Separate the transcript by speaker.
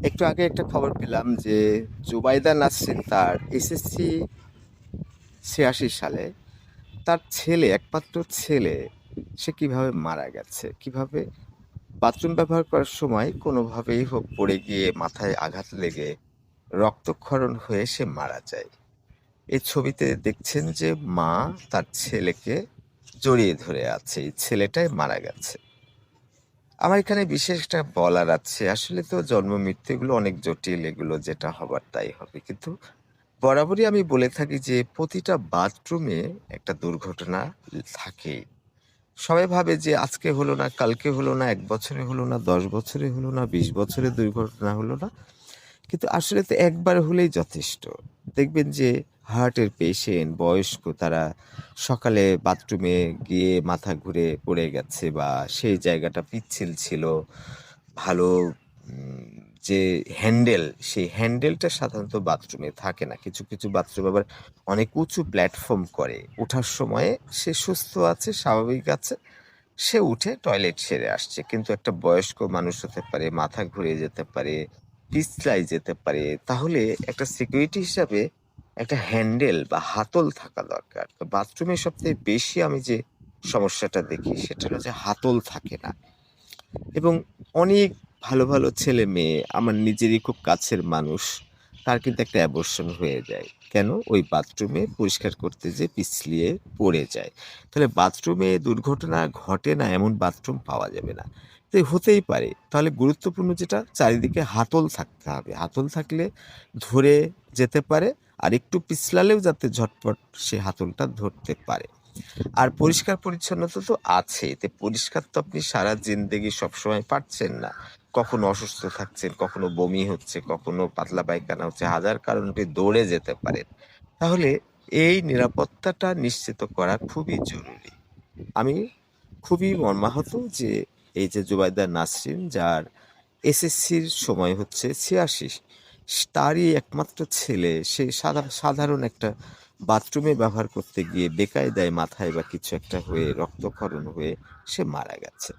Speaker 1: একটু আগে একটা খবর পেলাম যে জুবাইদা নাসরিন তার এসএসসি ৮৬ সালে তার ছেলে, একমাত্র ছেলে, সে কিভাবে মারা গেছে, কিভাবে বাথরুম ব্যবহার করার সময় কোনোভাবেই হোক পড়ে গিয়ে মাথায় আঘাত লেগে রক্তক্ষরণ হয়ে সে মারা যায়। এই ছবিতে দেখছেন যে মা তার ছেলেকে জড়িয়ে ধরে আছে, এই ছেলেটাই মারা গেছে। আমার এখানে বিশেষ একটা বলার আছে, আসলে তো জন্ম মৃত্যু এগুলো অনেক জটিল, এগুলো যেটা হবার তাই হবে, কিন্তু বরাবরই আমি বলে থাকি যে প্রতিটা বাথরুমে একটা দুর্ঘটনা থাকেই। সবাই ভাবে যে আজকে হলো না, কালকে হলো না, ১ বছরে হলো না, ১০ বছরে হলো না, ২০ বছরে দুর্ঘটনা হলো না। কিন্তু আসলে তো একবার হলেই যথেষ্ট। দেখবেন যে হার্টের পেশেন্ট, বয়স্ক, তারা সকালে বাথরুমে গিয়ে মাথা ঘুরে পড়ে গেছে বা সেই জায়গাটা পিচ্ছিল ছিল। ভালো উম যে হ্যান্ডেল, সেই হ্যান্ডেলটা সাধারণত বাথরুমে থাকে না। কিছু, কিছু বাথরুম আবার অনেক উঁচু প্ল্যাটফর্ম করে। ওঠার সময়ে সে সুস্থ আছে, স্বাভাবিক আছে। সে উঠে টয়লেট সেরে আসছে। কিন্তু একটা বয়স্ক মানুষ হতে পারে, মাথা ঘুরে যেতে পারে, পিছলাই যেতে পারে। তাহলে একটা সিকিউরিটি হিসাবে একটা হ্যান্ডেল বা হাতল থাকা দরকার। তো বাথরুমে সবথেকে বেশি আমি যে সমস্যাটা দেখি সেটা হলো যে হাতল থাকে না। এবং অনেক ভালো, ভালো ছেলে-মেয়ে, আমার নিজেরই খুব কাছের মানুষ, তার কিন্তু একটা অ্যাবরশন হয়ে যায়। কেন? ওই বাথরুমে পরিষ্কার করতে যেয়ে পিছলিয়ে পড়ে যায়। তাহলে বাথরুমে দুর্ঘটনা ঘটে না এমন বাথরুম পাওয়া যাবে না। তো হতেই পারে। তাহলে গুরুত্বপূর্ণ যেটা, চারিদিকে হাতল থাকতে হবে। হাতল থাকলে ধরে যেতে পারে, আর একটু পিছলালেও যাতে ঝটপট সে হাতলটা ধরতে পারে। আর পরিষ্কার পরিচ্ছন্নতা তো আছেই। তে পরিষ্কার তো আপনি সারা জিন্দেগি সবসময় পারছেন না। কখনো অসুস্থ থাকছেন, কখনো বমি হচ্ছে, কখনো পাতলা পায়খানা হচ্ছে, হাজার কারণে আপনি দৌড়ে যেতে পারেন। তাহলে এই নিরাপত্তাটা নিশ্চিত করা খুবই জরুরি। আমি খুবই মর্মাহত যে এই যে জুবাইদা নাসরিন, যার এসএসসির সময় হচ্ছে ৮৬, তারই একমাত্র ছেলে, সে সাধারণ একটা বাথরুমে ব্যবহার করতে গিয়ে বেকায়দায় মাথায় বা কিছু একটা হয়ে রক্তক্ষরণ হয়ে সে মারা গেছে।